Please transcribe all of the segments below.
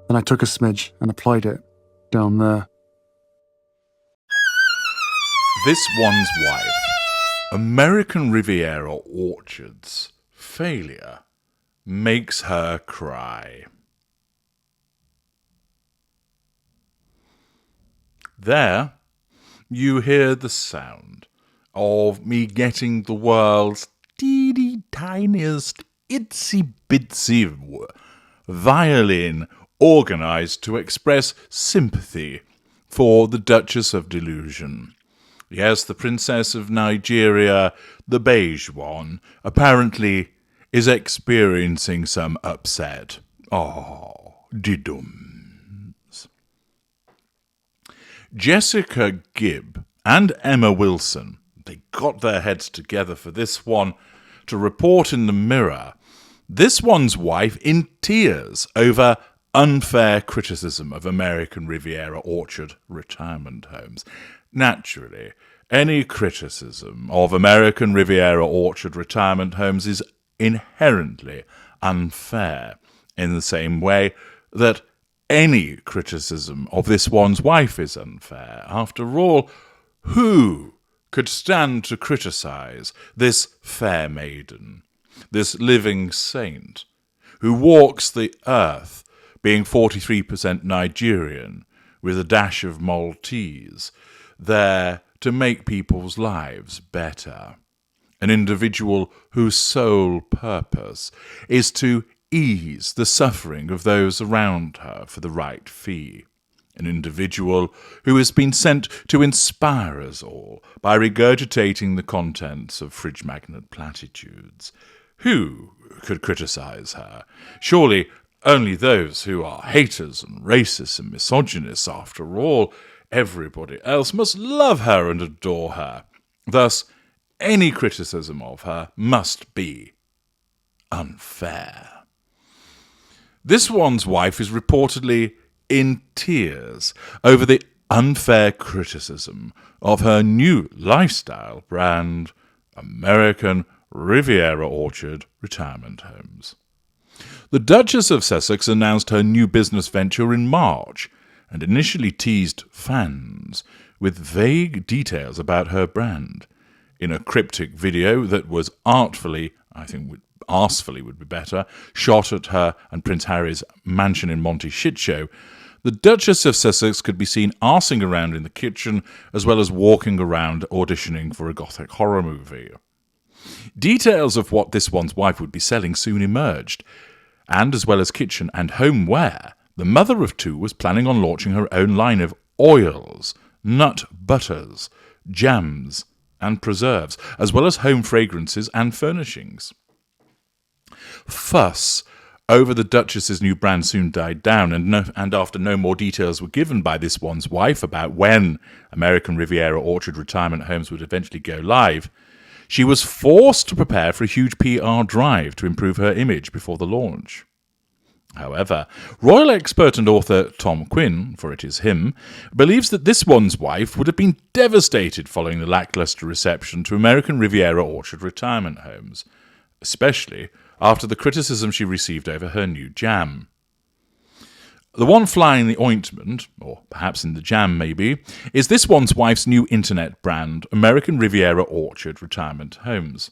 Then I took a smidge and applied it down there. This One's Wife. American Riviera Orchard's failure makes her cry. There, you hear the sound of me getting the world's teeny tiniest itsy bitsy violin organised to express sympathy for the Duchess of Delusion. Yes, the Princess of Nigeria, the beige one, apparently is experiencing some upset. Oh, didums. Jessica Gibb and Emma Wilson, they got their heads together for this one to report in the Mirror. This One's Wife in tears over unfair criticism of American Riviera Orchard retirement homes. Naturally, any criticism of American Riviera Orchard retirement homes is inherently unfair, in the same way that any criticism of This One's Wife is unfair. After all, who could stand to criticize this fair maiden, this living saint, who walks the earth, being 43% Nigerian, with a dash of Maltese, there to make people's lives better. An individual whose sole purpose is to ease the suffering of those around her for the right fee. An individual who has been sent to inspire us all by regurgitating the contents of fridge magnet platitudes. Who could criticize her? Surely only those who are haters and racists and misogynists. After all, everybody else must love her and adore her. Thus, any criticism of her must be unfair. This One's Wife is reportedly in tears over the unfair criticism of her new lifestyle brand, American Riviera Orchard Retirement Homes. The Duchess of Sussex announced her new business venture in March and initially teased fans with vague details about her brand. In a cryptic video that was artfully would be better, shot at her and Prince Harry's mansion in Monte Shitshow, the Duchess of Sussex could be seen arsing around in the kitchen as well as walking around auditioning for a gothic horror movie. Details of what This One's Wife would be selling soon emerged, and as well as kitchen and homeware, the mother of two was planning on launching her own line of oils, nut butters, jams, and preserves, as well as home fragrances and furnishings. Fuss over the Duchess's new brand soon died down, and after no more details were given by This One's Wife about when American Riviera Orchard retirement homes would eventually go live, she was forced to prepare for a huge PR drive to improve her image before the launch. However, royal expert and author Tom Quinn, for it is him, believes that This One's Wife would have been devastated following the lackluster reception to American Riviera Orchard retirement homes, especially after the criticism she received over her new jam. The one fly in the ointment, or perhaps in the jam maybe, is This One's Wife's new internet brand, American Riviera Orchard Retirement Homes.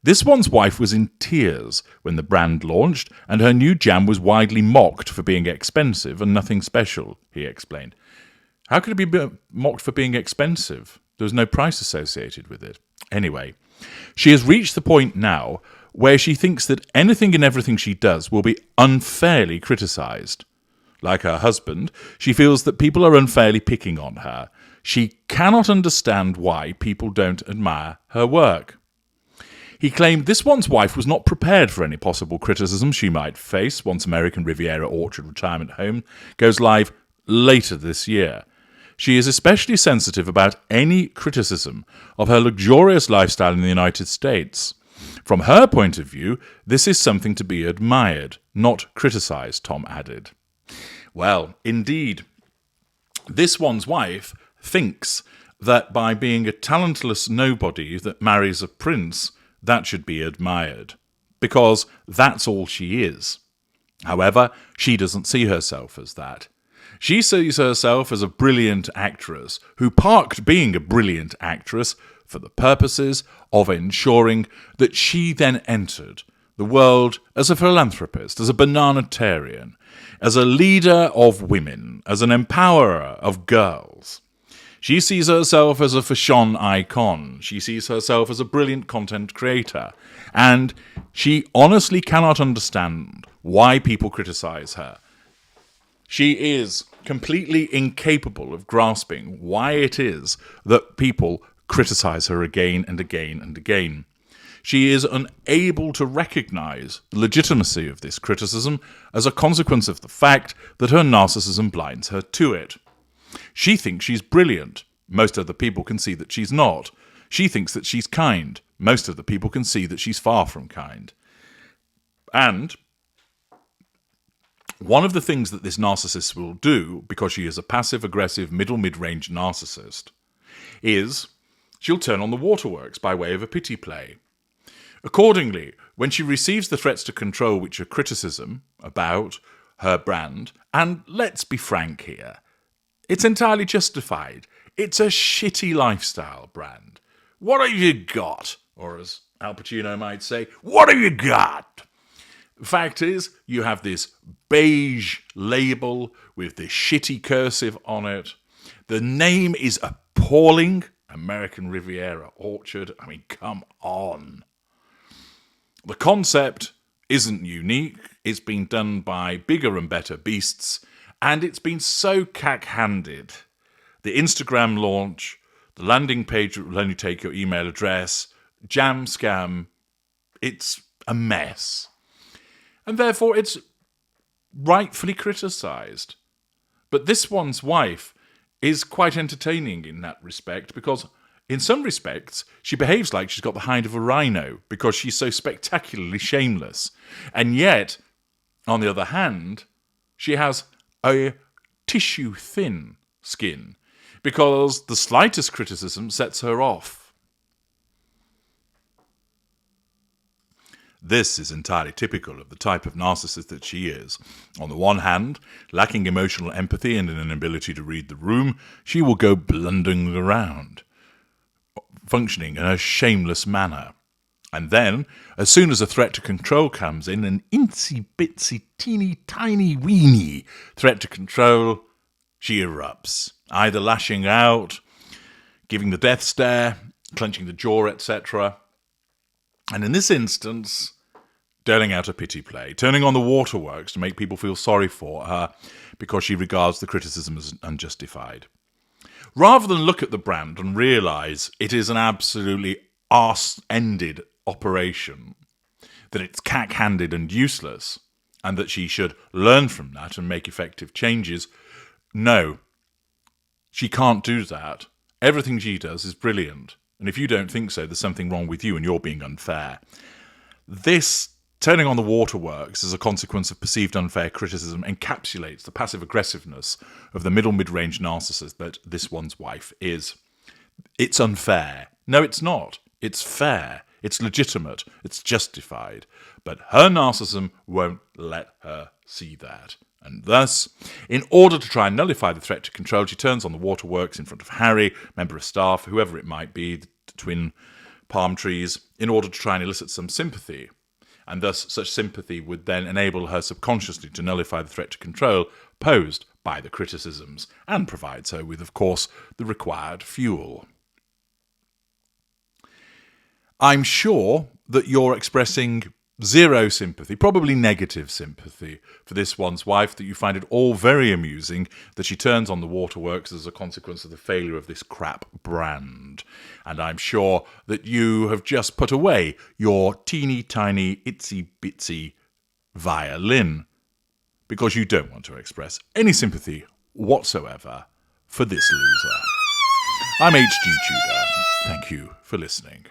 This One's Wife was in tears when the brand launched, and her new jam was widely mocked for being expensive and nothing special, he explained. How could it be mocked for being expensive? There was no price associated with it. Anyway, she has reached the point now where she thinks that anything and everything she does will be unfairly criticised. Like her husband, she feels that people are unfairly picking on her. She cannot understand why people don't admire her work. He claimed This One's Wife was not prepared for any possible criticism she might face once American Riviera Orchard Retirement Home goes live later this year. She is especially sensitive about any criticism of her luxurious lifestyle in the United States. From her point of view, this is something to be admired, not criticised, Tom added. Well, indeed, This One's Wife thinks that by being a talentless nobody that marries a prince, that should be admired, because that's all she is. However, she doesn't see herself as that. She sees herself as a brilliant actress who parked being a brilliant actress for the purposes of ensuring that she then entered the world as a philanthropist, as a bananitarian, as a leader of women, as an empowerer of girls. She sees herself as a fashion icon. She sees herself as a brilliant content creator. And she honestly cannot understand why people criticize her. She is completely incapable of grasping why it is that people criticize her again and again and again. She is unable to recognize the legitimacy of this criticism as a consequence of the fact that her narcissism blinds her to it. She thinks she's brilliant. Most other people can see that she's not. She thinks that she's kind. Most of the people can see that she's far from kind. And one of the things that this narcissist will do, because she is a passive-aggressive mid-range narcissist, is she'll turn on the waterworks by way of a pity play. Accordingly, when she receives the threats to control which are criticism about her brand, and let's be frank here, it's entirely justified. It's a shitty lifestyle brand. What have you got? Or as Al Pacino might say, what have you got? The fact is, you have this beige label with this shitty cursive on it. The name is appalling. American Riviera Orchard. I mean, come on. The concept isn't unique. It's been done by bigger and better beasts, and it's been so cack-handed. The Instagram launch, the landing page will only take your email address, jam scam, it's a mess. And therefore it's rightfully criticised. But this one's wife is quite entertaining in that respect, because in some respects she behaves like she's got the hide of a rhino because she's so spectacularly shameless. And yet, on the other hand, she has a tissue-thin skin because the slightest criticism sets her off. This is entirely typical of the type of narcissist that she is. On the one hand, lacking emotional empathy and an inability to read the room, she will go blundering around, functioning in a shameless manner. And then, as soon as a threat to control comes in, an itsy-bitsy, teeny-tiny, weeny threat to control, she erupts, either lashing out, giving the death stare, clenching the jaw, etc., and in this instance, doling out a pity play, turning on the waterworks to make people feel sorry for her because she regards the criticism as unjustified. Rather than look at the brand and realise it is an absolutely arse-ended operation, that it's cack-handed and useless, and that she should learn from that and make effective changes, no, she can't do that. Everything she does is brilliant. And if you don't think so, there's something wrong with you and you're being unfair. This turning on the waterworks as a consequence of perceived unfair criticism encapsulates the passive aggressiveness of the mid-range narcissist that this one's wife is. It's unfair. No, it's not. It's fair. It's legitimate. It's justified. But her narcissism won't let her see that. And thus, in order to try and nullify the threat to control, she turns on the waterworks in front of Harry, member of staff, whoever it might be, the twin palm trees, in order to try and elicit some sympathy. And thus, such sympathy would then enable her subconsciously to nullify the threat to control posed by the criticisms, and provides her with, of course, the required fuel. I'm sure that you're expressing zero sympathy, probably negative sympathy, for this one's wife, that you find it all very amusing that she turns on the waterworks as a consequence of the failure of this crap brand. And I'm sure that you have just put away your teeny tiny itsy bitsy violin because you don't want to express any sympathy whatsoever for this loser. I'm H.G. Tudor. Thank you for listening.